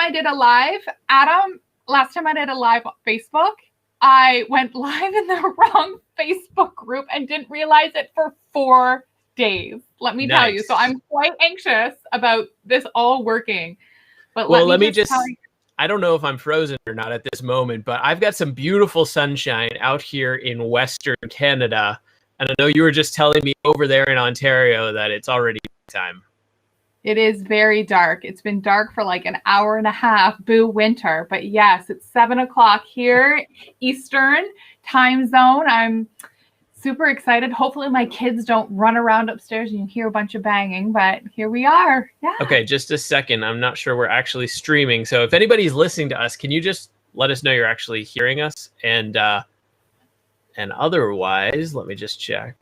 I did a live, Adam, last time I did a live on Facebook, I went live in the wrong Facebook group and didn't realize it for 4 days. Let me tell you. So I'm quite anxious about this all working. But let me just tell you. I don't know if I'm frozen or not at this moment, but I've got some beautiful sunshine out here in Western Canada. And I know you were just telling me over there in Ontario that it's already time. It is very dark. It's been dark for like an hour and a half. Boo winter. But yes, it's 7 o'clock here, Eastern time zone. I'm super excited. Hopefully my kids don't run around upstairs and you hear a bunch of banging, but here we are. Yeah. Okay, just a second. I'm not sure we're actually streaming. So if anybody's listening to us, can you just let us know you're actually hearing us? And otherwise, let me just check.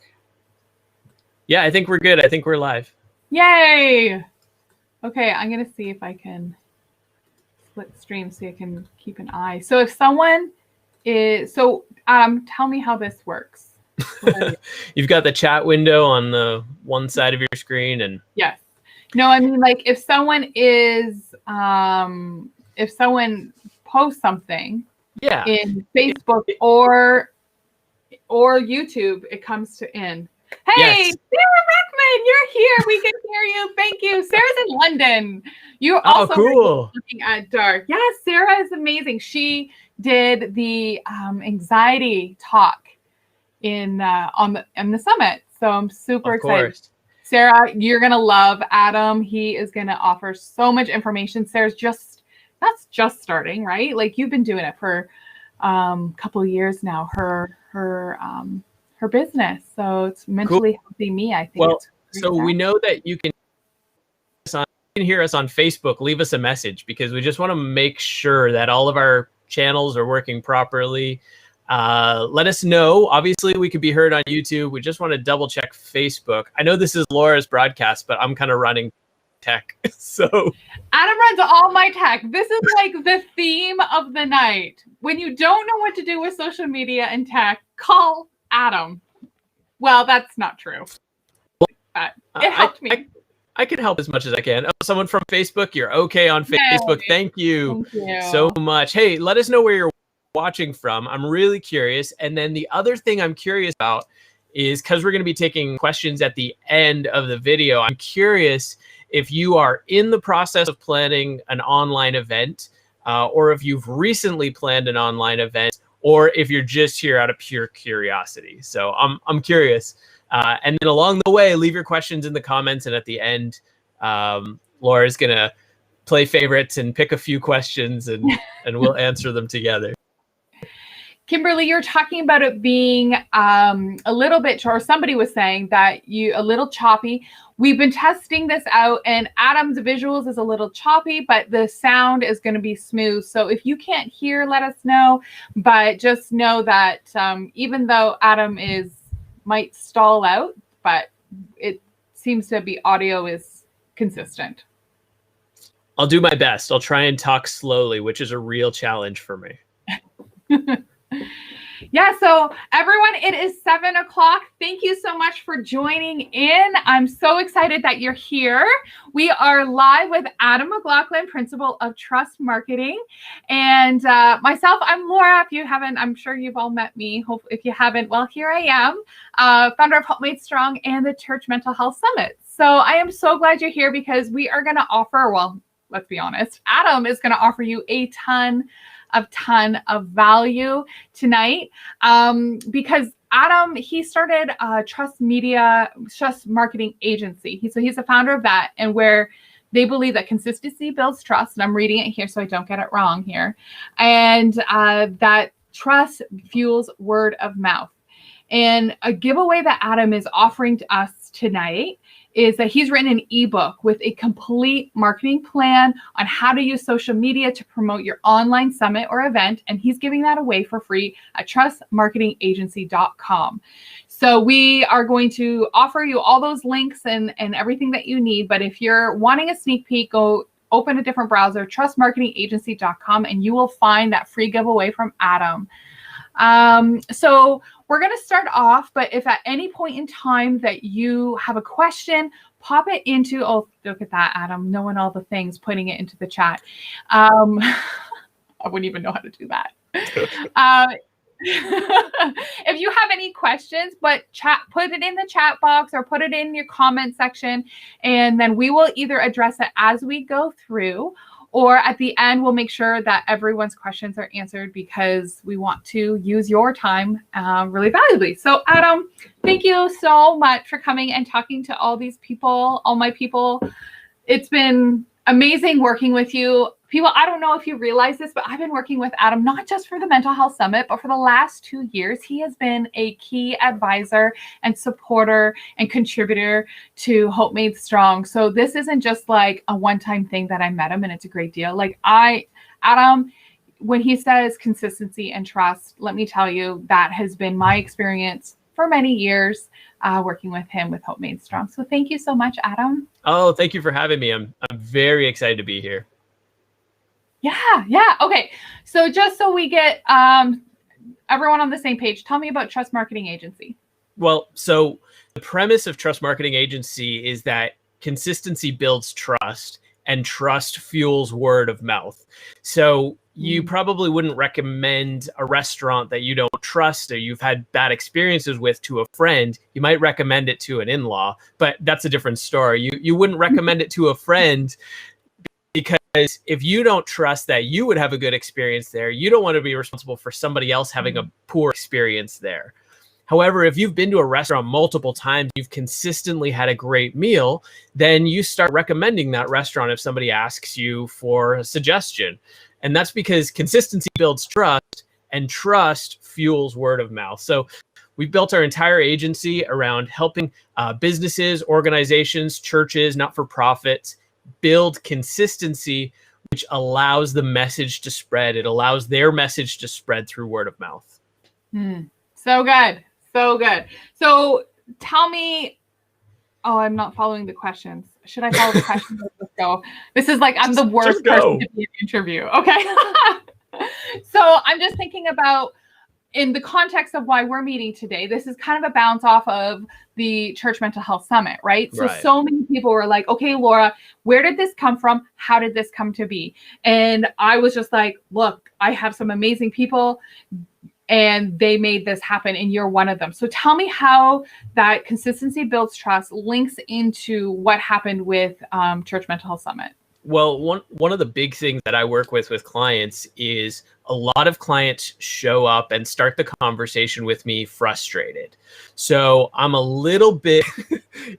Yeah, I think we're good. I think we're live. Yay. Okay, I'm going to see if I can split stream so you can keep an eye. So if someone is, tell me how this works. You've got the chat window on the one side of your screen, and yes. No, I mean, like if someone posts something in Facebook or YouTube, it comes to in. Hey, yes. Sarah Reckman, you're here. We can hear you. Thank you. Sarah's in London. You're also cool. Looking at dark. Yes, Sarah is amazing. She did the anxiety talk on the summit. So I'm super excited. Sarah, you're gonna love Adam. He is gonna offer so much information. Sarah's that's just starting, right? Like you've been doing it for a couple of years now. Her business. So it's mentally healthy me, I think. Well, so we know that you can hear us on Facebook. Leave us a message because we just want to make sure that all of our channels are working properly. Let us know. Obviously, we could be heard on YouTube. We just want to double check Facebook. I know this is Laura's broadcast, but I'm kind of running tech. So Adam runs all my tech. This is like the theme of the night. When you don't know what to do with social media and tech, call Adam. Well, that's not true. But it helped me. I can help as much as I can. Oh, someone from Facebook, you're okay on Facebook. Yay. Thank you so much. Hey, let us know where you're watching from. I'm really curious. And then the other thing I'm curious about is because we're going to be taking questions at the end of the video. I'm curious if you are in the process of planning an online event, or if you've recently planned an online event, or if you're just here out of pure curiosity. So I'm curious. And then along the way, leave your questions in the comments. And at the end, Laura's going to play favorites and pick a few questions and we'll answer them together. Kimberly, you're talking about it being a little bit, or somebody was saying that a little choppy. We've been testing this out and Adam's visuals is a little choppy, but the sound is going to be smooth. So if you can't hear, let us know. But just know that even though Adam might stall out, but it seems to be audio is consistent. I'll do my best. I'll try and talk slowly, which is a real challenge for me. Yeah, so everyone, it is 7 o'clock. Thank you so much for joining in. I'm so excited that you're here. We are live with Adam McLaughlin, Principal of Trust Marketing. And myself, I'm Laura. If you haven't, I'm sure you've all met me. If you haven't, well, here I am, founder of Help Made Strong and the Church Mental Health Summit. So I am so glad you're here because we are going to offer, well, let's be honest, Adam is going to offer you a ton of value tonight because Adam, he started a trust marketing agency. So he's the founder of that, and where they believe that consistency builds trust. And I'm reading it here so I don't get it wrong here. And that trust fuels word of mouth. And a giveaway that Adam is offering to us tonight is that he's written an ebook with a complete marketing plan on how to use social media to promote your online summit or event. And he's giving that away for free at trustmarketingagency.com. So we are going to offer you all those links and everything that you need. But if you're wanting a sneak peek, go open a different browser, trustmarketingagency.com, and you will find that free giveaway from Adam. So we're going to start off, but if at any point in time that you have a question, pop it into, oh, look at that, Adam, knowing all the things, putting it into the chat. I wouldn't even know how to do that. If you have any questions, but put it in the chat box or put it in your comment section, and then we will either address it as we go through, or at the end, we'll make sure that everyone's questions are answered, because we want to use your time really valuably. So Adam, thank you so much for coming and talking to all these people, all my people. It's been amazing working with you. People, I don't know if you realize this, but I've been working with Adam, not just for the Mental Health Summit, but for the last 2 years. He has been a key advisor and supporter and contributor to Hope Made Strong. So this isn't just like a one-time thing that I met him and it's a great deal. Like Adam, when he says consistency and trust, let me tell you, that has been my experience for many years working with him with Hope Made Strong. So thank you so much, Adam. Oh, thank you for having me. I'm very excited to be here. Yeah. Okay. So just so we get everyone on the same page, tell me about Trust Marketing Agency. Well, so the premise of Trust Marketing Agency is that consistency builds trust and trust fuels word of mouth. So you probably wouldn't recommend a restaurant that you don't trust or you've had bad experiences with to a friend. You might recommend it to an in-law, but that's a different story. You wouldn't recommend it to a friend, because if you don't trust that you would have a good experience there, you don't want to be responsible for somebody else having a poor experience there. However, if you've been to a restaurant multiple times, you've consistently had a great meal, then you start recommending that restaurant if somebody asks you for a suggestion. And that's because consistency builds trust, and trust fuels word of mouth. So we've built our entire agency around helping businesses, organizations, churches, not-for-profits build consistency, which allows the message to spread. It allows their message to spread through word of mouth. So good. So good. So tell me, oh, I'm not following the questions. Should I follow the questions? Let's go. This is like, I'm the worst person to be in an interview. Okay. So I'm just thinking about, in the context of why we're meeting today, this is kind of a bounce off of the Church Mental Health Summit, right? So many people were like, okay, Laura, where did this come from? How did this come to be? And I was just like, look, I have some amazing people and they made this happen, and you're one of them. So tell me how that consistency builds trust links into what happened with Church Mental Health Summit. Well, one of the big things that I work with clients is a lot of clients show up and start the conversation with me frustrated. So I'm a little bit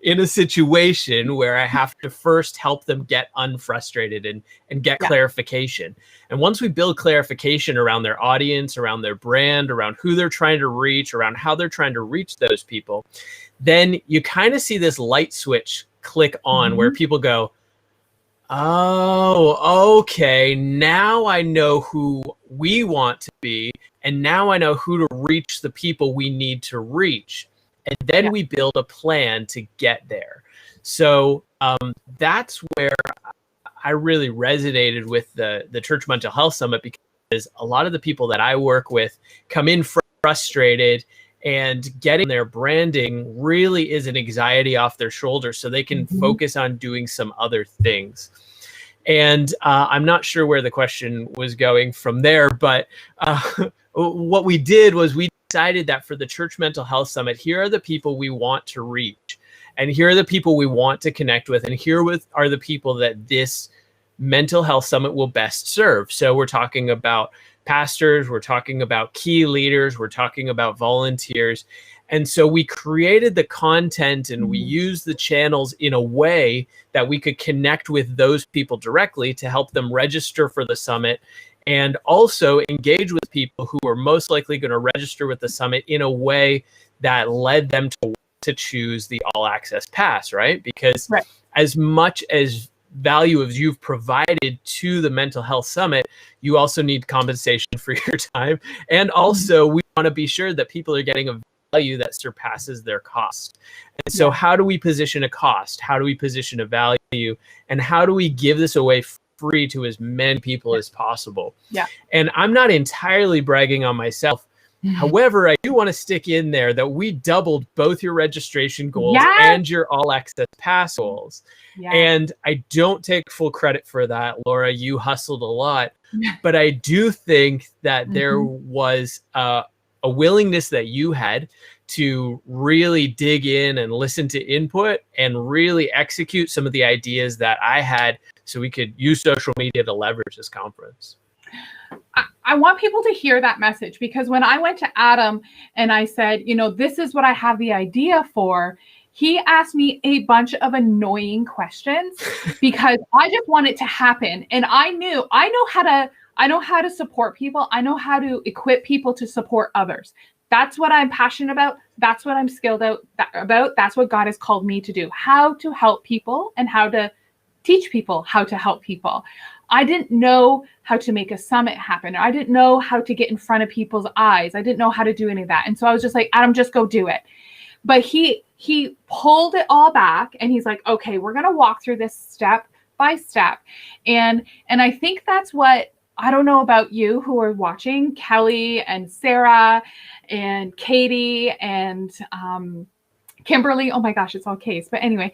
in a situation where I have to first help them get unfrustrated and get clarification. And once we build clarification around their audience, around their brand, around who they're trying to reach, around how they're trying to reach those people, then you kind of see this light switch click on where people go, oh, okay, now I know who we want to be, and now I know who to reach the people we need to reach. And then we build a plan to get there. So that's where I really resonated with the Church Mental Health Summit, because a lot of the people that I work with come in frustrated, and getting their branding really is an anxiety off their shoulders so they can focus on doing some other things. And I'm not sure where the question was going from there, but what we did was we decided that for the Church Mental Health Summit, here are the people we want to reach, and here are the people we want to connect with, and here are the people that this Mental Health Summit will best serve. So we're talking about pastors, we're talking about key leaders, we're talking about volunteers. And so we created the content and we used the channels in a way that we could connect with those people directly to help them register for the summit, and also engage with people who are most likely going to register with the summit in a way that led them to choose the all access pass, right? Because as much as value as you've provided to the Mental Health Summit, you also need compensation for your time. And also we want to be sure that people are getting a value that surpasses their cost. And so how do we position a cost? How do we position a value? And how do we give this away free to as many people as possible? And I'm not entirely bragging on myself. However, I do want to stick in there that we doubled both your registration goals and your all access pass goals. And I don't take full credit for that, Laura. You hustled a lot, but I do think that there was a willingness that you had to really dig in and listen to input and really execute some of the ideas that I had so we could use social media to leverage this conference. I want people to hear that message, because when I went to Adam and I said, you know, this is what I have the idea for, he asked me a bunch of annoying questions because I just want it to happen. And I know how to support people. I know how to equip people to support others. That's what I'm passionate about. That's what I'm skilled about. That's what God has called me to do, how to help people and how to teach people how to help people. I didn't know how to make a summit happen. I didn't know how to get in front of people's eyes. I didn't know how to do any of that. And so I was just like, Adam, just go do it. But he pulled it all back and he's like, okay, we're going to walk through this step by step. And I think that's what, I don't know about you who are watching, Kelly and Sarah and Katie and Kimberly. Oh my gosh, it's all K's. But anyway,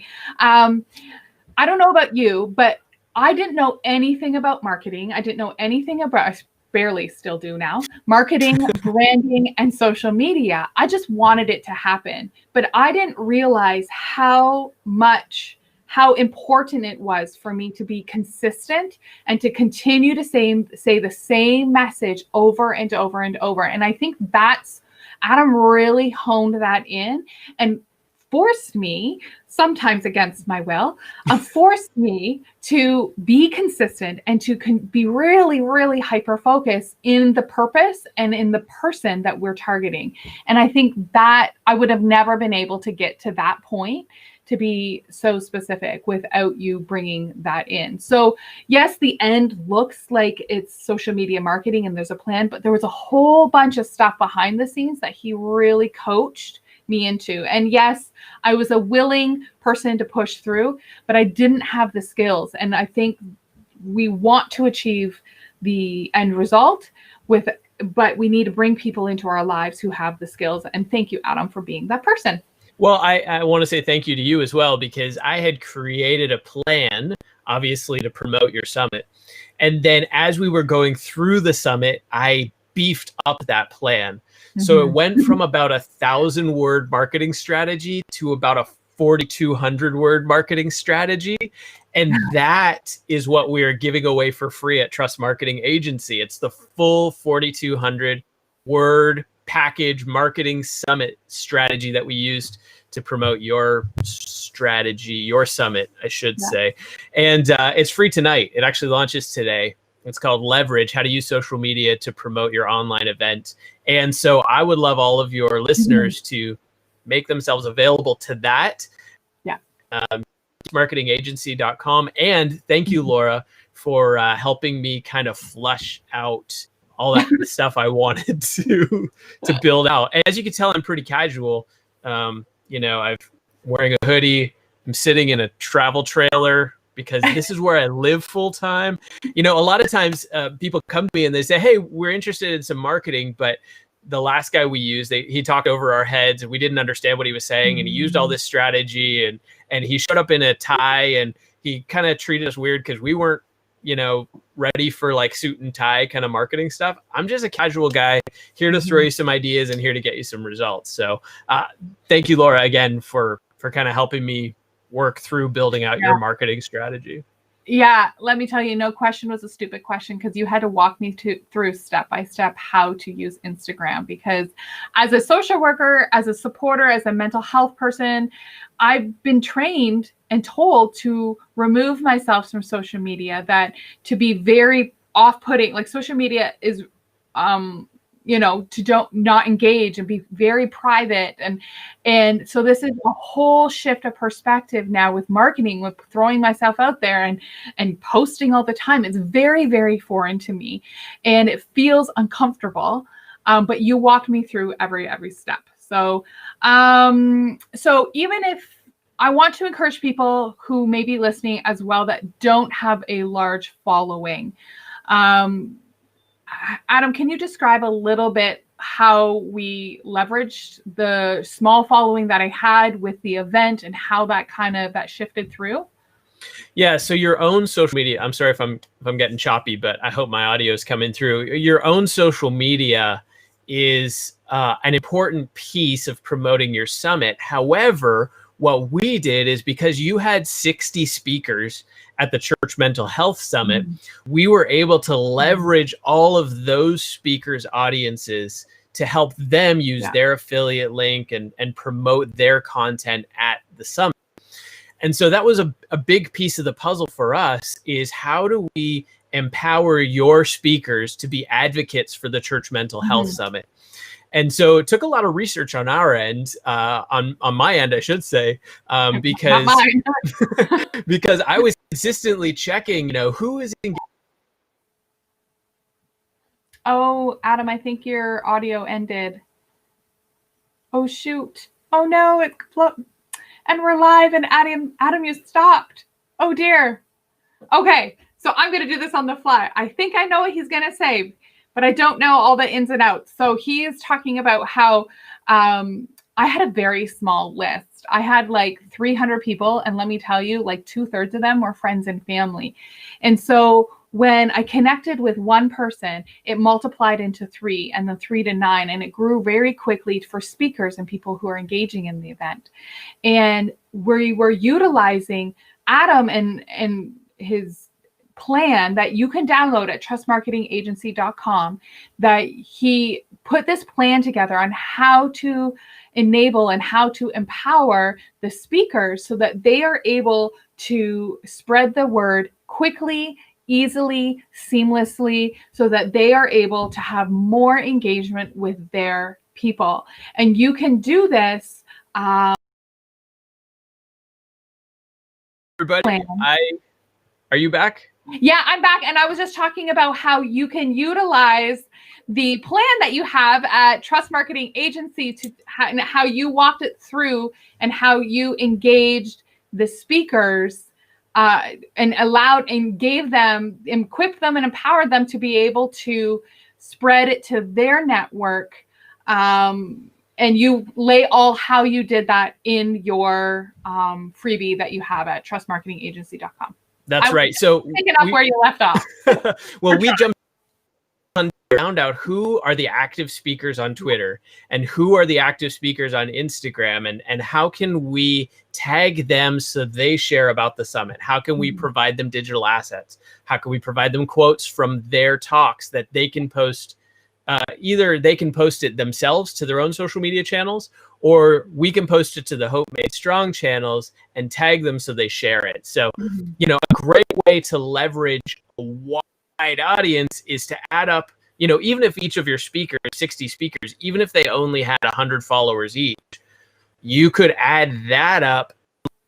I don't know about you, but I didn't know anything about marketing. I didn't know anything about, I barely still do now, marketing, branding, and social media. I just wanted it to happen. But I didn't realize how important it was for me to be consistent and to continue to say the same message over and over and over. And I think that's, Adam really honed that in and forced me, sometimes against my will, forced me to be consistent and to be really, really hyper-focused in the purpose and in the person that we're targeting. And I think that I would have never been able to get to that point to be so specific without you bringing that in. So yes, the end looks like it's social media marketing and there's a plan, but there was a whole bunch of stuff behind the scenes that he really coached me into. And yes, I was a willing person to push through, but I didn't have the skills. And I think we want to achieve the end result but we need to bring people into our lives who have the skills. And thank you, Adam, for being that person. Well, I want to say thank you to you as well, because I had created a plan, obviously, to promote your summit. And then as we were going through the summit, I beefed up that plan. So it went from about 1,000-word marketing strategy to about a 4,200-word marketing strategy. And that is what we are giving away for free at Trust Marketing Agency. It's the full 4,200-word package marketing summit strategy that we used to promote your strategy, your summit, I should say. And it's free tonight. It actually launches today. It's called Leverage, How to Use Social Media to Promote Your Online Event. And so I would love all of your listeners to make themselves available to that. Yeah. Marketingagency.com. And thank you, Laura, for helping me kind of flush out all that stuff I wanted to build out. And as you can tell, I'm pretty casual. I'm wearing a hoodie. I'm sitting in a travel trailer because this is where I live full time. A lot of times people come to me and they say, hey, we're interested in some marketing, but the last guy we used, he talked over our heads and we didn't understand what he was saying. And he used all this strategy and he showed up in a tie and he kind of treated us weird because we weren't, ready for like suit and tie kind of marketing stuff. I'm just a casual guy here to throw you some ideas and here to get you some results. So thank you, Laura, again, for kind of helping me work through building out your marketing strategy. Yeah, let me tell you, no question was a stupid question because you had to walk me through step by step how to use Instagram. Because as a social worker, as a supporter, as a mental health person, I've been trained and told to remove myself from social media, that to be very off-putting, like social media is, to not engage and be very private. And so this is a whole shift of perspective now with marketing, with throwing myself out there and posting all the time. It's very, very foreign to me and it feels uncomfortable. But you walked me through every step. So even if I want to encourage people who may be listening as well that don't have a large following, Adam, can you describe a little bit how we leveraged the small following that I had with the event and how that that shifted through? Yeah, so your own social media, I'm sorry if I'm getting choppy, but I hope my audio is coming through. Your own social media is an important piece of promoting your summit. However, what we did is, because you had 60 speakers at the Church Mental Health Summit, we were able to leverage all of those speakers' audiences to help them use their affiliate link and promote their content at the summit. And so that was a big piece of the puzzle for us, is how do we empower your speakers to be advocates for the Church Mental Health Summit? And so it took a lot of research on our end, on my end, I should say, because because I was consistently checking, who is engaged. Oh, Adam, I think your audio ended. Oh, shoot. Oh, no, and we're live, and Adam, you stopped. Oh, dear. Okay, so I'm going to do this on the fly. I think I know what he's going to say, but I don't know all the ins and outs. So he is talking about how I had a very small list. I had like 300 people, and let me tell you, like 2/3 of them were friends and family. And so when I connected with one person, it multiplied into 3, and then 3 to 9, and it grew very quickly for speakers and people who are engaging in the event. And we were utilizing Adam and his plan that you can download at trustmarketingagency.com, that he put this plan together on how to enable and how to empower the speakers so that they are able to spread the word quickly, easily, seamlessly, so that they are able to have more engagement with their people. And you can do this. Everybody, are you back? Yeah, I'm back. And I was just talking about how you can utilize the plan that you have at Trust Marketing Agency to how you walked it through and how you engaged the speakers and allowed and gave them, equipped them and empowered them to be able to spread it to their network. And you lay all how you did that in your freebie that you have at trustmarketingagency.com. That's right. So picking up where you left off. Well, we jumped on, found out who are the active speakers on Twitter and who are the active speakers on Instagram, and how can we tag them so they share about the summit? How can we provide them digital assets? How can we provide them quotes from their talks that they can post? Either they can post it themselves to their own social media channels, or we can post it to the Hope Made Strong channels and tag them so they share it. So, a great way to leverage a wide audience is to add up, even if each of your speakers, 60 speakers, even if they only had 100 followers each, you could add that up,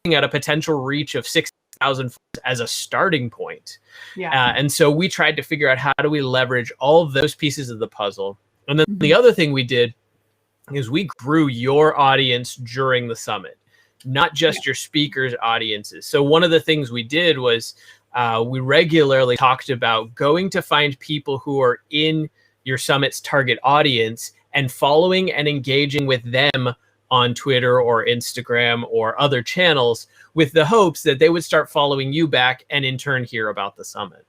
looking at a potential reach of 6,000 as a starting point. And so we tried to figure out, how do we leverage all of those pieces of the puzzle? And then the other thing we did is we grew your audience during the summit, not just your speakers' audiences. So one of the things we did was we regularly talked about going to find people who are in your summit's target audience and following and engaging with them on Twitter or Instagram or other channels, with the hopes that they would start following you back and in turn hear about the summit.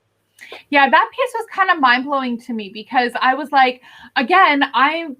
Yeah, that piece was kind of mind-blowing to me, because I was like, again, I'm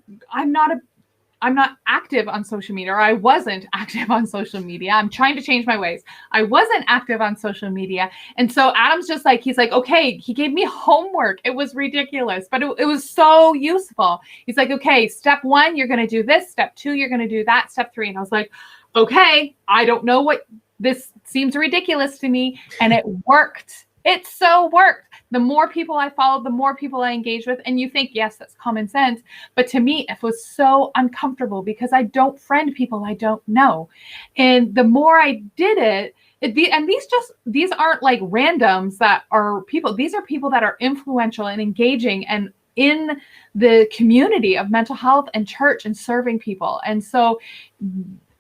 not active on social media, or I wasn't active on social media. I'm trying to change my ways. I wasn't active on social media. And so Adam's just like, he's like, okay, he gave me homework. It was ridiculous, but it was so useful. He's like, okay, step 1, you're going to do this. Step 2, you're going to do that. Step 3. And I was like, okay, I don't know what, this seems ridiculous to me. And it worked. It so worked. The more people I followed, the more people I engaged with. And you think, yes, that's common sense. But to me, it was so uncomfortable, because I don't friend people I don't know. And the more I did it, and these aren't like randoms that are people. These are people that are influential and engaging and in the community of mental health and church and serving people. And so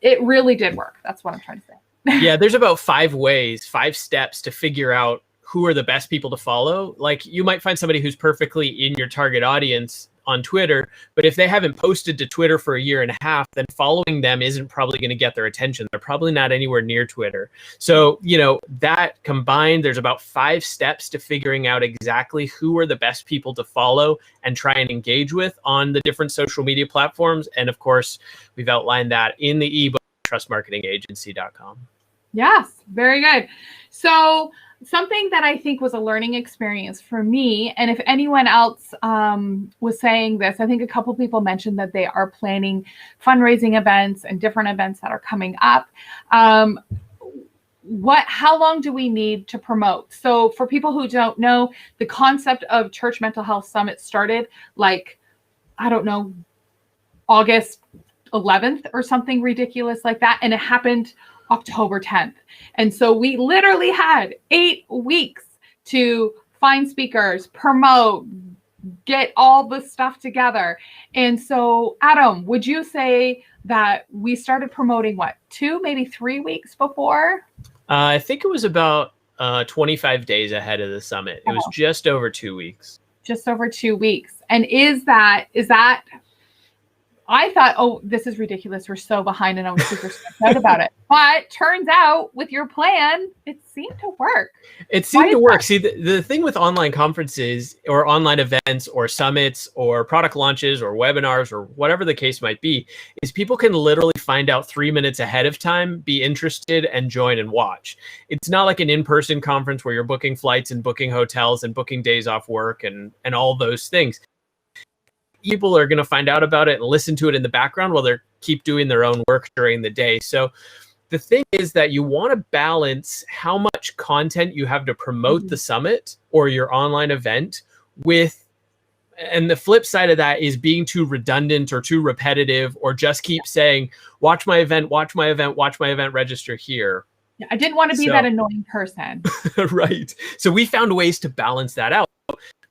it really did work. That's what I'm trying to say. Yeah, there's about 5 steps to figure out who are the best people to follow. Like, you might find somebody who's perfectly in your target audience, on Twitter, but if they haven't posted to Twitter for a year and a half, then following them isn't probably going to get their attention. They're probably not anywhere near Twitter. So, that combined, there's about 5 steps to figuring out exactly who are the best people to follow and try and engage with on the different social media platforms. And of course, we've outlined that in the ebook, trustmarketingagency.com. Yes, very good. So something that I think was a learning experience for me, and if anyone else was saying this, I think a couple people mentioned that they are planning fundraising events and different events that are coming up. How long do we need to promote? So for people who don't know, the concept of Church Mental Health Summit started August 11th or something ridiculous like that. And it happened October 10th. And so we literally had 8 weeks to find speakers, promote, get all the stuff together. And so, Adam, would you say that we started promoting 2, maybe 3 weeks before? I think it was about 25 days ahead of the summit. It was just over 2 weeks. Just over 2 weeks. And is that I thought, this is ridiculous. We're so behind, and I was super stressed out about it. But turns out with your plan, it seemed to work. It seemed to work. See, the thing with online conferences or online events or summits or product launches or webinars or whatever the case might be, is people can literally find out 3 minutes ahead of time, be interested, and join and watch. It's not like an in-person conference where you're booking flights and booking hotels and booking days off work and all those things. People are going to find out about it and listen to it in the background while they keep doing their own work during the day. So the thing is that you want to balance how much content you have to promote the summit or your online event with, and the flip side of that is being too redundant or too repetitive, or just keep saying, watch my event, watch my event, watch my event, register here. Yeah, I didn't want to be that annoying person. Right. So we found ways to balance that out.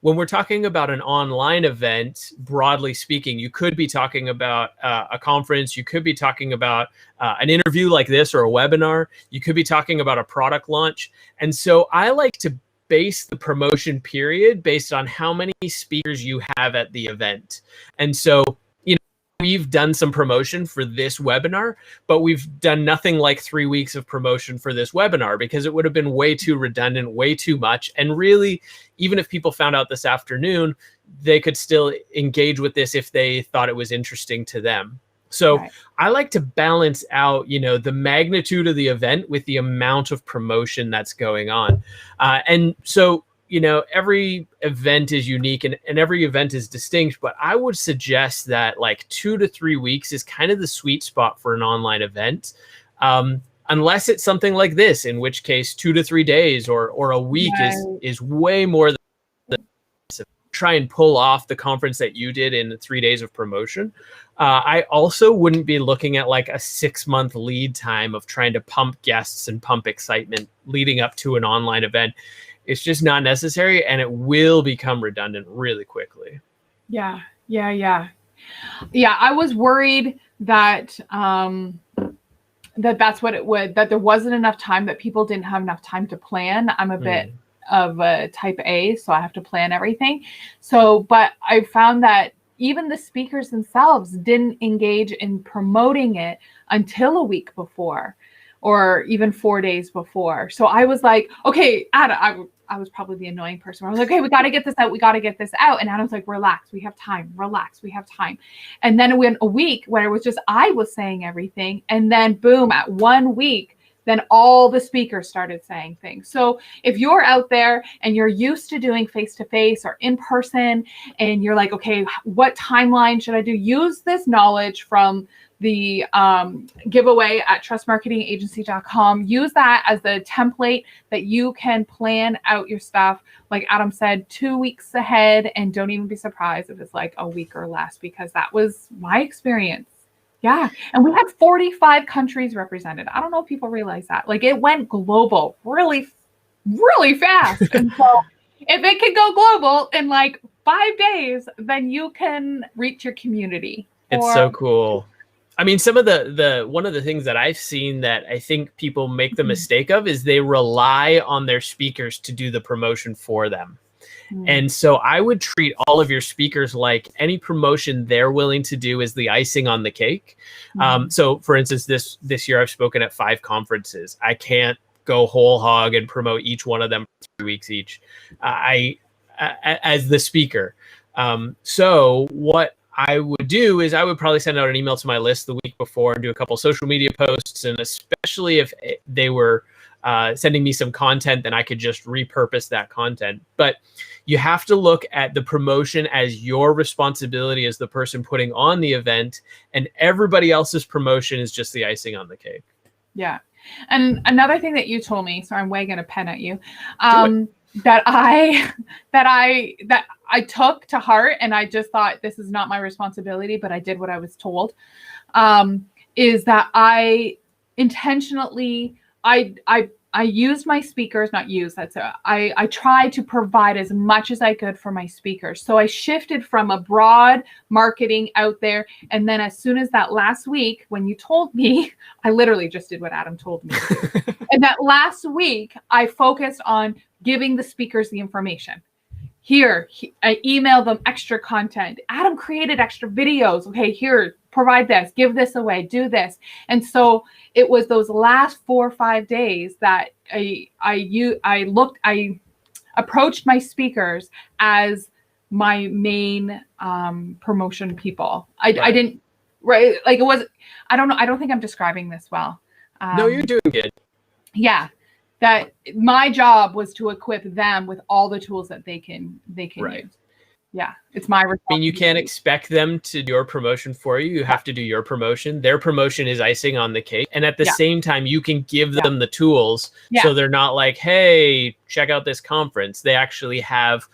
When we're talking about an online event, broadly speaking, you could be talking about a conference. You could be talking about an interview like this or a webinar. You could be talking about a product launch. And so I like to base the promotion period based on how many speakers you have at the event. And so, we've done some promotion for this webinar, but we've done nothing like 3 weeks of promotion for this webinar because it would have been way too redundant, way too much. And really, even if people found out this afternoon, they could still engage with this if they thought it was interesting to them. So I like to balance out, the magnitude of the event with the amount of promotion that's going on. And so, every event is unique and every event is distinct, but I would suggest that 2 to 3 weeks is kind of the sweet spot for an online event. Unless it's something like this, in which case 2 to 3 days or a week is way more than try and pull off the conference that you did in 3 days of promotion. I also wouldn't be looking at a 6-month lead time of trying to pump guests and pump excitement leading up to an online event. It's just not necessary, and it will become redundant really quickly. Yeah. I was worried that that's what it would, that there wasn't enough time, that people didn't have enough time to plan. I'm a bit of a type A, so I have to plan everything. So, but I found that even the speakers themselves didn't engage in promoting it until a week before, or even 4 days before. So I was like, okay, Adam, I was probably the annoying person. I was like, okay, we got to get this out. We got to get this out. And Adam's like, relax, we have time. Relax, we have time. And then it went a week where it was just, I was saying everything. And then boom, at 1 week, then all the speakers started saying things. So if you're out there and you're used to doing face-to-face or in person, and you're like, okay, what timeline should I do? Use this knowledge from the giveaway at trustmarketingagency.com. Use that as the template that you can plan out your stuff, like Adam said, 2 weeks ahead, and don't even be surprised if it's a week or less, because that was my experience. Yeah. And we had 45 countries represented. I don't know if people realize that. It went global really, really fast. And so if it can go global in 5 days, then you can reach your community. It's so cool. I mean, some of one of the things that I've seen that I think people make the mistake of is they rely on their speakers to do the promotion for them. And so I would treat all of your speakers like any promotion they're willing to do is the icing on the cake. So for instance, this year I've spoken at 5 conferences. I can't go whole hog and promote each one of them for 3 weeks each. As the speaker. So what I would do is I would probably send out an email to my list the week before and do a couple social media posts. And especially if they were sending me some content, then I could just repurpose that content. But you have to look at the promotion as your responsibility as the person putting on the event, and everybody else's promotion is just the icing on the cake. Yeah. And another thing that you told me, so I'm wagging a pen at you, that I took to heart, and I just thought this is not my responsibility, but I did what I was told, is that I intentionally, I used my speakers, I tried to provide as much as I could for my speakers. So I shifted from a broad marketing out there. And then as soon as that last week, when you told me, I literally just did what Adam told me. And that last week, I focused on giving the speakers the information. Here, I emailed them extra content. Adam created extra videos. Okay, here, provide this, give this away, do this. And so it was those last 4 or 5 days that I approached my speakers as my main promotion people. I didn't, right? Like it was, I don't know. I don't think I'm describing this well. No, you're doing good. Yeah. That my job was to equip them with all the tools that they can use. Yeah, it's my responsibility. I mean, you can't expect them to do your promotion for you. You have to do your promotion. Their promotion is icing on the cake. And at the same time, you can give them the tools so they're not like, hey, check out this conference. They actually have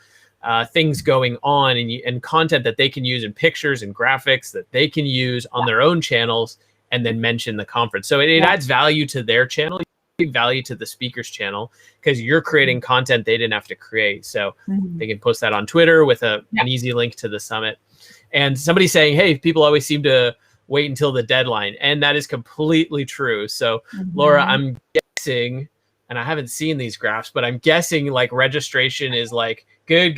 things going on and content that they can use, and pictures and graphics that they can use on their own channels, and then mention the conference. So it adds value to their channel, value to the speaker's channel, because you're creating content they didn't have to create. So they can post that on Twitter with an easy link to the summit. And somebody saying, hey, people always seem to wait until the deadline. And that is completely true. So Laura, I'm guessing, and I haven't seen these graphs, but I'm guessing like registration is like good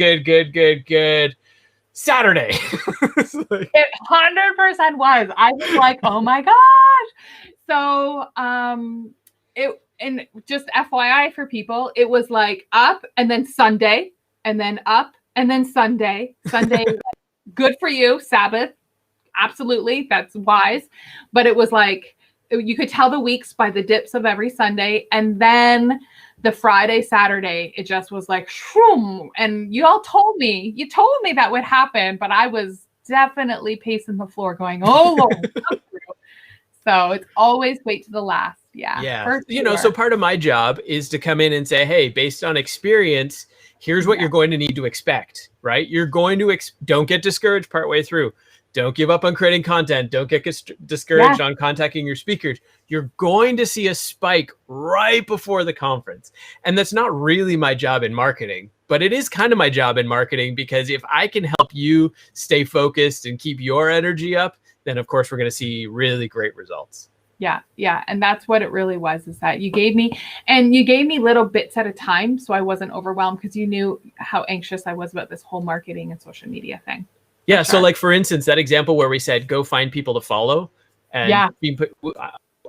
Saturday. It 100% was. I was like, oh my gosh. So and just FYI for people, it was like up and then Sunday, and then up and then Sunday. Sunday, good for you, Sabbath. Absolutely, that's wise. But it was like, you could tell the weeks by the dips of every Sunday. And then the Friday, Saturday, it just was like, shroom. And you told me that would happen, but I was definitely pacing the floor going, oh, Lord. So it's always wait to the last. Yeah. You know, so part of my job is to come in and say, hey, based on experience, here's what you're going to need to expect, right? You're going to, don't get discouraged partway through. Don't give up on creating content. Don't get discouraged on contacting your speakers. You're going to see a spike right before the conference. And that's not really my job in marketing, but it is kind of my job in marketing, because if I can help you stay focused and keep your energy up, then of course we're going to see really great results. Yeah. And that's what it really was, is that you gave me little bits at a time. So I wasn't overwhelmed, because you knew how anxious I was about this whole marketing and social media thing. Yeah. So like, for instance, that example where we said, go find people to follow. And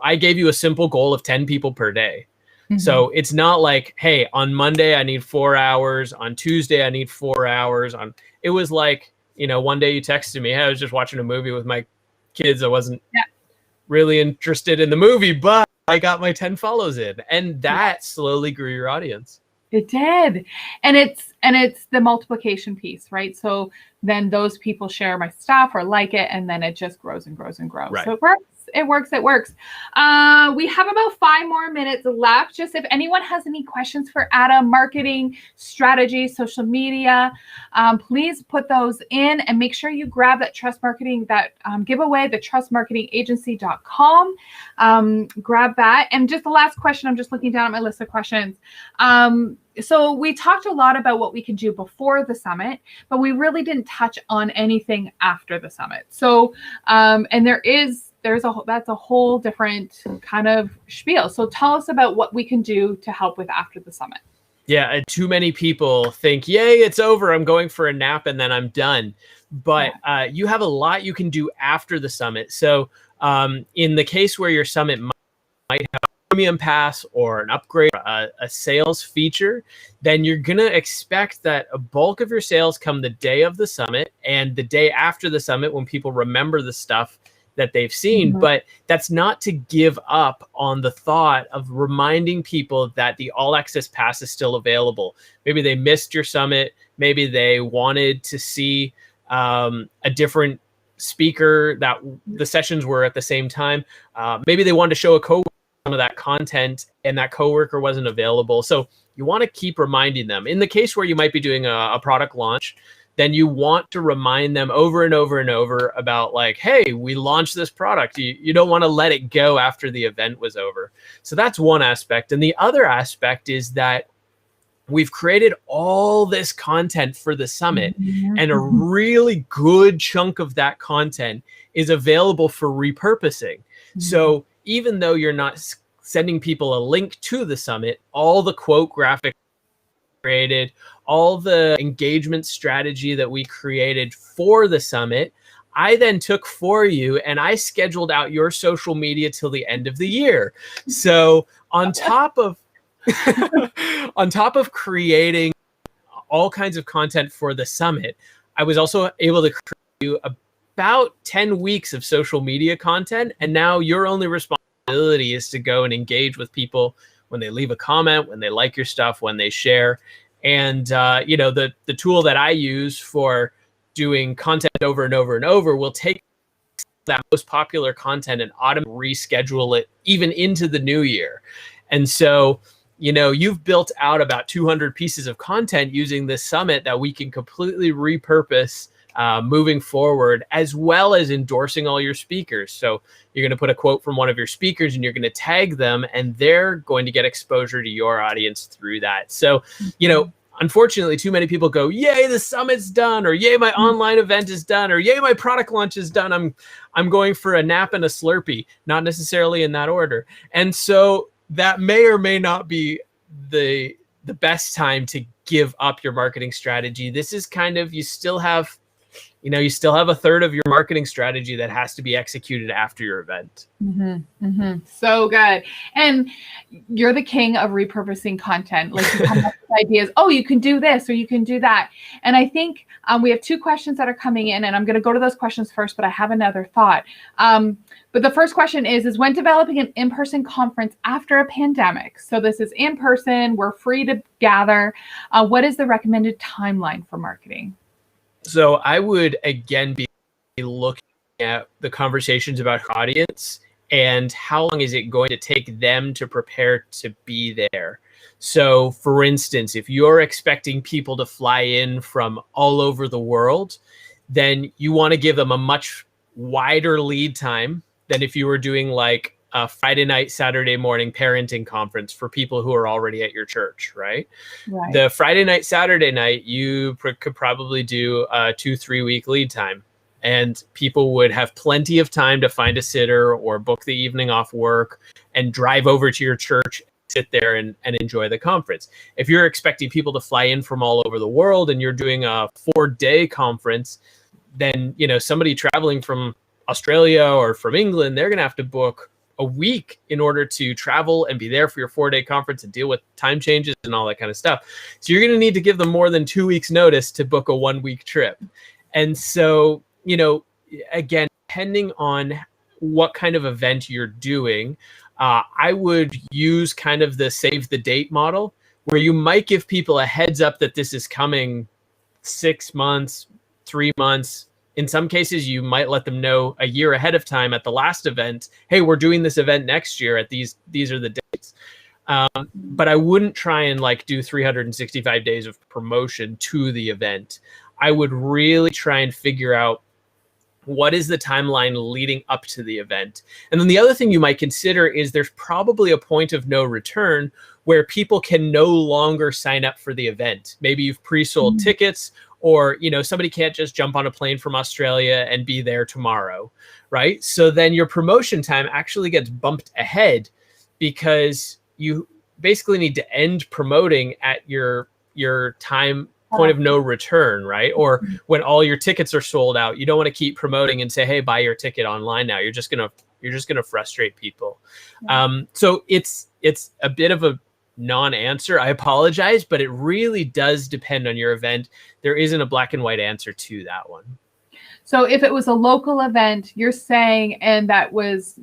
I gave you a simple goal of 10 people per day. So it's not like, hey, on Monday, I need 4 hours. On Tuesday, I need 4 hours. It was like, you know, one day you texted me, hey, I was just watching a movie with my kids. I wasn't really interested in the movie, but I got my 10 follows in, and that slowly grew your audience. It did. And it's the multiplication piece, right? So then those people share my stuff or like it, and then it just grows and grows and grows. Right. So it works. We have about 5 more minutes left. Just if anyone has any questions for Adam, marketing, strategy, social media, please put those in, and make sure you grab that trust marketing, that giveaway, the trustmarketingagency.com. Grab that. And just the last question, I'm just looking down at my list of questions. So we talked a lot about what we can do before the summit, but we really didn't touch on anything after the summit. So, and that's a whole different kind of spiel. So tell us about what we can do to help with after the summit. Yeah, too many people think, yay, it's over, I'm going for a nap and then I'm done. But you have a lot you can do after the summit. So in the case where your summit might have a premium pass or an upgrade, a sales feature, then you're going to expect that a bulk of your sales come the day of the summit and the day after the summit when people remember the stuff that they've seen. Mhm. But that's not to give up on the thought of reminding people that the all access pass is still available. Maybe they missed your summit. Maybe they wanted to see a different speaker, that the sessions were at the same time. Maybe they wanted to show a coworker some of that content and that coworker wasn't available. So you want to keep reminding them. In the case where you might be doing a product launch, then you want to remind them over and over and over about like, hey, we launched this product. You don't want to let it go after the event was over. So that's one aspect. And the other aspect is that we've created all this content for the summit, and a really good chunk of that content is available for repurposing. So even though you're not sending people a link to the summit, all the quote graphics created, all the engagement strategy that we created for the summit, I then took for you and I scheduled out your social media till the end of the year. So on top of on top of creating all kinds of content for the summit, I was also able to create you about 10 weeks of social media content. And now your only responsibility is to go and engage with people when they leave a comment, when they like your stuff, when they share. And, the tool that I use for doing content over and over and over will take that most popular content and automatically reschedule it even into the new year. And so, you've built out about 200 pieces of content using this summit that we can completely repurpose moving forward, as well as endorsing all your speakers. So you're going to put a quote from one of your speakers and you're going to tag them, and they're going to get exposure to your audience through that. So, unfortunately, too many people go, yay, the summit's done, or yay, my online event is done, or yay, my product launch is done. I'm going for a nap and a Slurpee, not necessarily in that order. And so that may or may not be the best time to give up your marketing strategy. This is kind of, you still have a third of your marketing strategy that has to be executed after your event. So good. And you're the king of repurposing content. Like, you come up with ideas, oh, you can do this or you can do that. And I think we have two questions that are coming in, and I'm going to go to those questions first, but I have another thought. But the first question is when developing an in-person conference after a pandemic? So this is in person, we're free to gather. What is the recommended timeline for marketing? So I would, again, be looking at the conversations about your audience and how long is it going to take them to prepare to be there. So, for instance, if you're expecting people to fly in from all over the world, then you want to give them a much wider lead time than if you were doing like a Friday night, Saturday morning parenting conference for people who are already at your church, right? The Friday night, Saturday night, you could probably do a 2-3 week lead time, and people would have plenty of time to find a sitter or book the evening off work and drive over to your church, sit there and enjoy the conference. If you're expecting people to fly in from all over the world and you're doing a 4-day conference, then, somebody traveling from Australia or from England, they're going to have to book a week in order to travel and be there for your 4-day conference and deal with time changes and all that kind of stuff. So you're going to need to give them more than 2 weeks notice to book a 1-week trip. And so, again, depending on what kind of event you're doing, I would use kind of the save the date model, where you might give people a heads up that this is coming 6 months, 3 months. In some cases, you might let them know a year ahead of time at the last event, hey, we're doing this event next year at these are the dates. But I wouldn't try and do 365 days of promotion to the event. I would really try and figure out what is the timeline leading up to the event. And then the other thing you might consider is there's probably a point of no return where people can no longer sign up for the event. Maybe you've pre-sold tickets, or somebody can't just jump on a plane from Australia and be there tomorrow, right? So then your promotion time actually gets bumped ahead because you basically need to end promoting at your time point of no return, right? Or when all your tickets are sold out, you don't want to keep promoting and say, hey, buy your ticket online now. You're just gonna frustrate people. So it's a bit of a non-answer. I apologize, but it really does depend on your event. There isn't a black and white answer to that one. So if it was a local event, you're saying, and that was,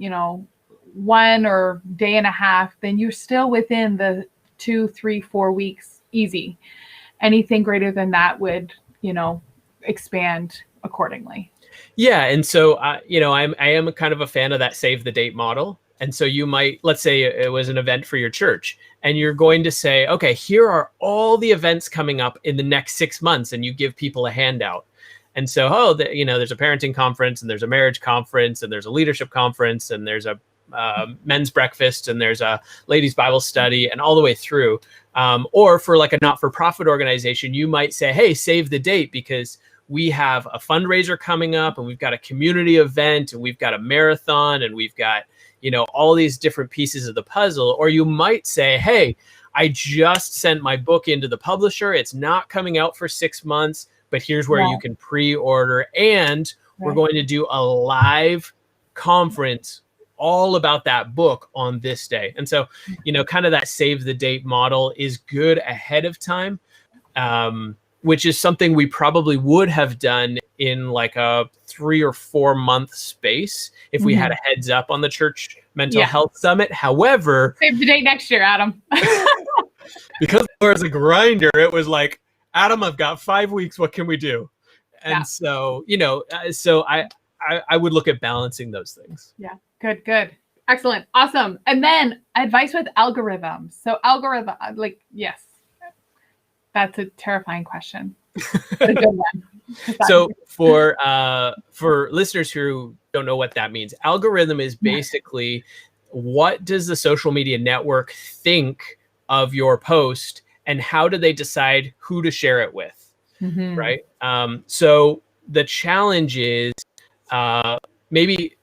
1 or day and a half, then you're still within the 2, 3, 4 weeks, easy. Anything greater than that would, expand accordingly. Yeah. And so, I am kind of a fan of that save the date model. And so you might, let's say it was an event for your church, and you're going to say, okay, here are all the events coming up in the next 6 months, and you give people a handout. And so, there's a parenting conference, and there's a marriage conference, and there's a leadership conference, and there's a men's breakfast, and there's a ladies Bible study, and all the way through. Or for like a not-for-profit organization, you might say, hey, save the date because we have a fundraiser coming up, and we've got a community event, and we've got a marathon, and we've got, all these different pieces of the puzzle. Or you might say, hey, I just sent my book into the publisher. It's not coming out for 6 months, but here's where you can pre-order. And we're going to do a live conference all about that book on this day. And so, kind of that save the date model is good ahead of time, which is something we probably would have done in like a 3 or 4 month space if we had a heads up on the Church Mental Health Summit. However, save the date next year, Adam. because there was a grinder, it was like, Adam, I've got 5 weeks. What can we do? And so, so I would look at balancing those things. Yeah. Good. Excellent. Awesome. And then advice with algorithms. So yes, that's a terrifying question. But a good one. So for listeners who don't know what that means, algorithm is basically what does the social media network think of your post, and how do they decide who to share it with, right? So the challenge is maybe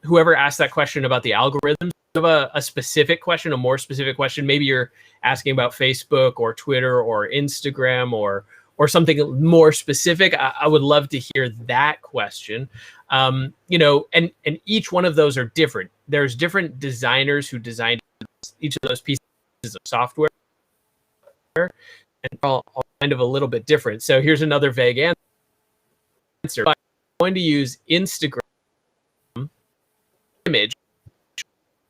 whoever asked that question about the algorithm, you have a specific question, a more specific question. Maybe you're asking about Facebook or Twitter or Instagram or something more specific. I would love to hear that question. And each one of those are different. There's different designers who designed each of those pieces of software, and all kind of a little bit different. So here's another vague answer. I'm going to use Instagram image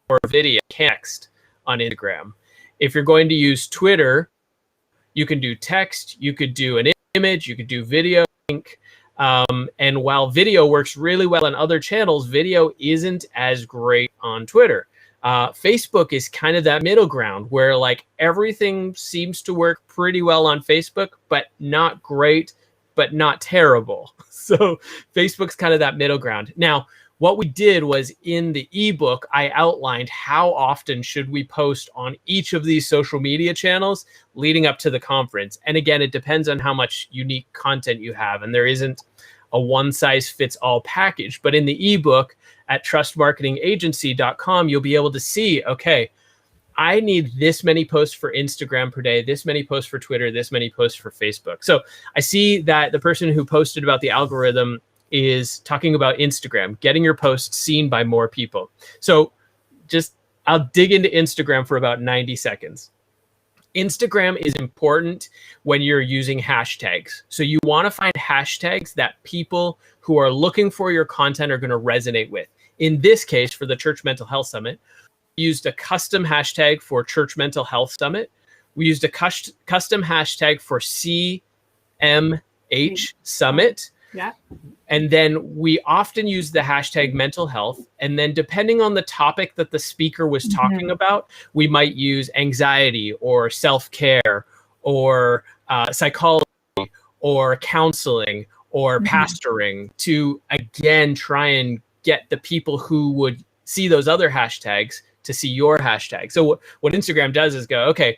or video text on Instagram. If you're going to use Twitter, you can do text, you could do an image, you could do video link. And while video works really well on other channels, video isn't as great on Twitter. Facebook is kind of that middle ground where like everything seems to work pretty well on Facebook, but not great, but not terrible. So Facebook's kind of that middle ground. Now, what we did was in the ebook, I outlined how often should we post on each of these social media channels leading up to the conference. And again, it depends on how much unique content you have. And there isn't a one size fits all package. But in the ebook at trustmarketingagency.com, you'll be able to see, okay, I need this many posts for Instagram per day, this many posts for Twitter, this many posts for Facebook. So I see that the person who posted about the algorithm is talking about Instagram, getting your posts seen by more people. So I'll dig into Instagram for about 90 seconds. Instagram is important when you're using hashtags. So you want to find hashtags that people who are looking for your content are going to resonate with. In this case, for the Church Mental Health Summit, we used a custom hashtag for Church Mental Health Summit. We used a custom hashtag for CMH Summit. Yeah. And then we often use the hashtag mental health. And then depending on the topic that the speaker was talking about, we might use anxiety or self-care or psychology or counseling or pastoring to, again, try and get the people who would see those other hashtags to see your hashtag. So what Instagram does is go, okay,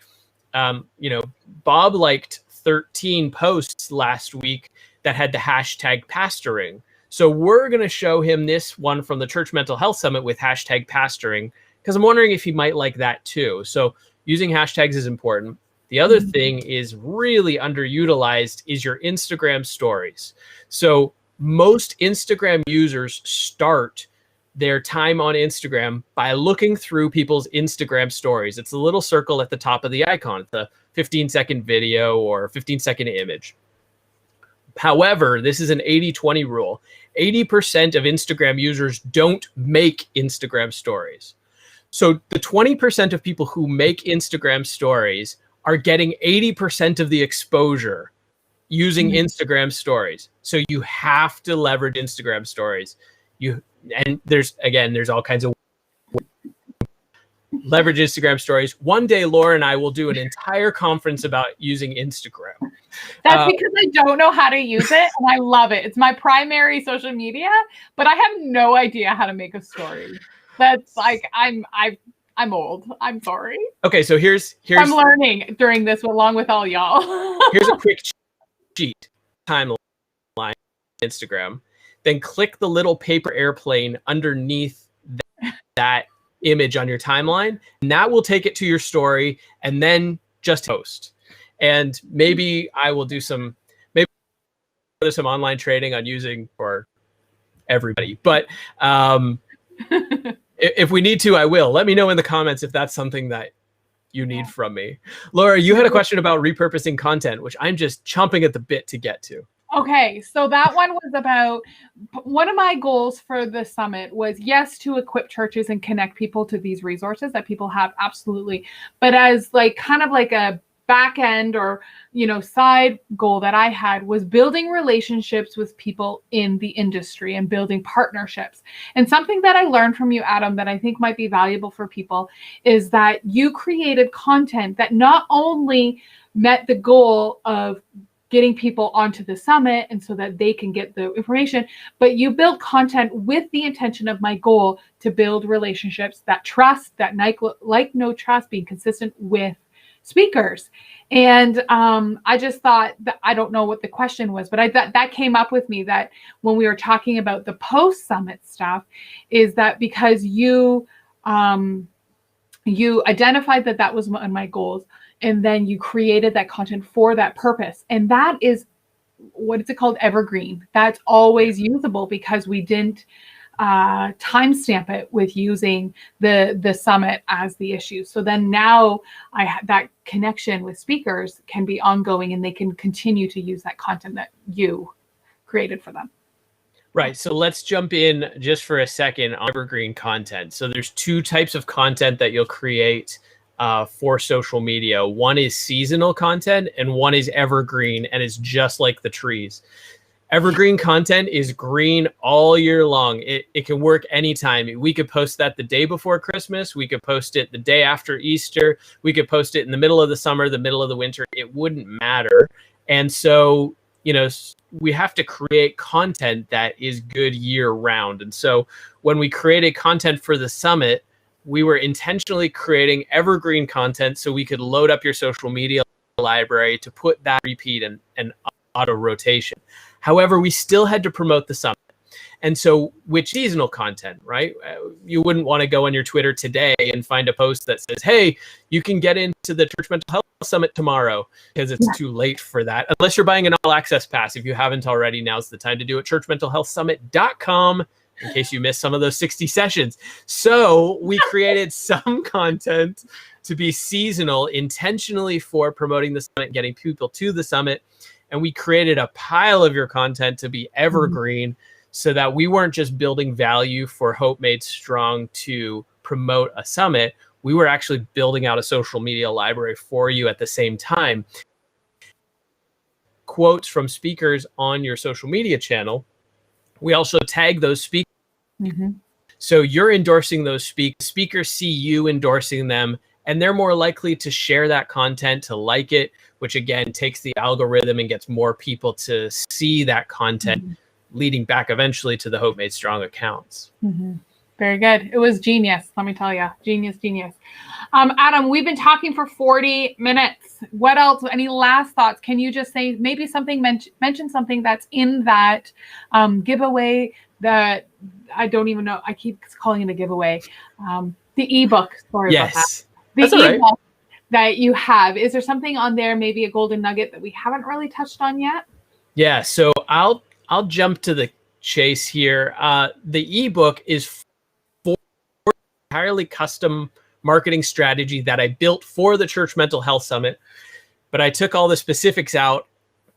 Bob liked 13 posts last week that had the hashtag pastoring. So we're going to show him this one from the Church Mental Health Summit with hashtag pastoring, because I'm wondering if he might like that too. So using hashtags is important. The other thing is really underutilized is your Instagram stories. So most Instagram users start their time on Instagram by looking through people's Instagram stories. It's the little circle at the top of the icon, the 15-second video or 15-second image. However, this is an 80-20 rule. 80% of Instagram users don't make Instagram stories. So the 20% of people who make Instagram stories are getting 80% of the exposure using Instagram stories. So you have to leverage Instagram stories. And there's all kinds of leverage Instagram stories. One day, Laura and I will do an entire conference about using Instagram. That's because I don't know how to use it, and I love it. It's my primary social media, but I have no idea how to make a story. That's like I'm old. I'm sorry. Okay, so here's I'm learning during this along with all y'all. Here's a quick cheat timeline Instagram. Then click the little paper airplane underneath that image on your timeline, and that will take it to your story, and then just post. And maybe I will do some online training on using for everybody. But if we need to, I will. Let me know in the comments if that's something that you need from me. Laura, you had a question about repurposing content, which I'm just chomping at the bit to get to. Okay, so that one was about, one of my goals for the summit was, yes, to equip churches and connect people to these resources that people have, absolutely. But as like kind of like a back end or, you know, side goal that I had was building relationships with people in the industry and building partnerships. And something that I learned from you, Adam, that I think might be valuable for people is that you created content that not only met the goal of getting people onto the summit and so that they can get the information, but you build content with the intention of my goal to build relationships, that trust, that like no trust, being consistent with speakers. And I just thought that, I don't know what the question was, but that came up with me that when we were talking about the post-summit stuff, is that because you identified that was one of my goals, and then you created that content for that purpose. And that is, what is it called? Evergreen. That's always usable because we didn't timestamp it with using the summit as the issue. So then now that connection with speakers can be ongoing and they can continue to use that content that you created for them. Right. So let's jump in just for a second on evergreen content. So there's two types of content that you'll create for social media. One is seasonal content and one is evergreen, and it's just like the trees. Evergreen content is green all year long. It can work anytime. We could post that the day before Christmas. We could post it the day after Easter. We could post it in the middle of the summer, the middle of the winter. It wouldn't matter. And so, you know, we have to create content that is good year round. And so when we created content for the summit, we were intentionally creating evergreen content so we could load up your social media library to put that repeat and auto rotation. However, we still had to promote the summit. And so with seasonal content, right? You wouldn't want to go on your Twitter today and find a post that says, hey, you can get into the Church Mental Health Summit tomorrow, because it's too late for that. Unless you're buying an all access pass. If you haven't already, now's the time to do it. churchmentalhealthsummit.com. in case you missed some of those 60 sessions. So we created some content to be seasonal intentionally for promoting the summit, getting people to the summit. And we created a pile of your content to be evergreen so that we weren't just building value for Hope Made Strong to promote a summit. We were actually building out a social media library for you at the same time. Quotes from speakers on your social media channel. We also tag those speakers. So you're endorsing those speakers see you endorsing them, and they're more likely to share that content, to like it, which again takes the algorithm and gets more people to see that content, leading back eventually to the Hope Made Strong accounts. Very good. It was genius. Let me tell you, genius. Adam, we've been talking for 40 minutes. What else? Any last thoughts? Can you just say maybe something, mention something that's in that giveaway that I don't even know. I keep calling it a giveaway. The ebook. Sorry about that. The That's ebook. all right. that you have. Is there something on there, maybe a golden nugget that we haven't really touched on yet? Yeah, so I'll jump to the chase here. The ebook is for entirely custom marketing strategy that I built for the Church Mental Health Summit, but I took all the specifics out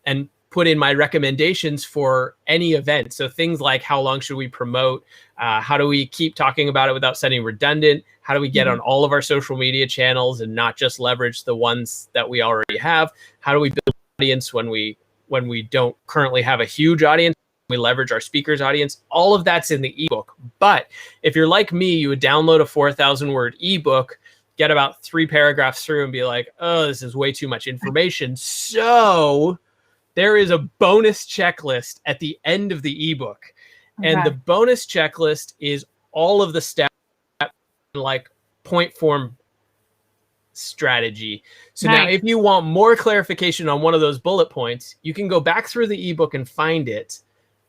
and put in my recommendations for any event. So things like how long should we promote? How do we keep talking about it without sounding redundant? How do we get on all of our social media channels and not just leverage the ones that we already have? How do we build an audience when we don't currently have a huge audience? We leverage our speakers audience. All of that's in the ebook. But if you're like me, you would download a 4,000 word ebook, get about 3 paragraphs through and be like, oh, this is way too much information. So there is a bonus checklist at the end of the ebook. Okay. And the bonus checklist is all of the steps, like point form strategy. So now if you want more clarification on one of those bullet points, you can go back through the ebook and find it.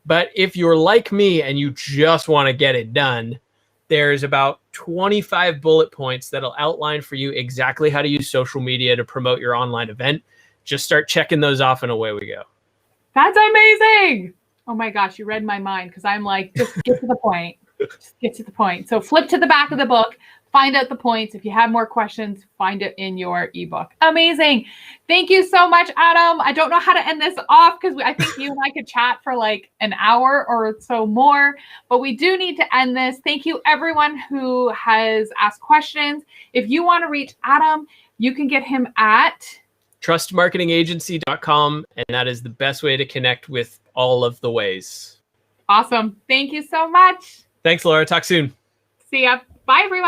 But if you're like me and you just want to get it done, there's about 25 bullet points that'll outline for you exactly how to use social media to promote your online event. Just start checking those off and away we go. That's amazing. Oh my gosh, you read my mind, because I'm like, just get to the point. Just get to the point. So flip to the back of the book, find out the points. If you have more questions, find it in your ebook. Amazing. Thank you so much, Adam. I don't know how to end this off, because I think you and I could chat for like an hour or so more, but we do need to end this. Thank you, everyone who has asked questions. If you want to reach Adam, you can get him at trustmarketingagency.com, and that is the best way to connect with all of the ways. Awesome. Thank you so much. Thanks, Laura. Talk soon. See ya. Bye, everyone.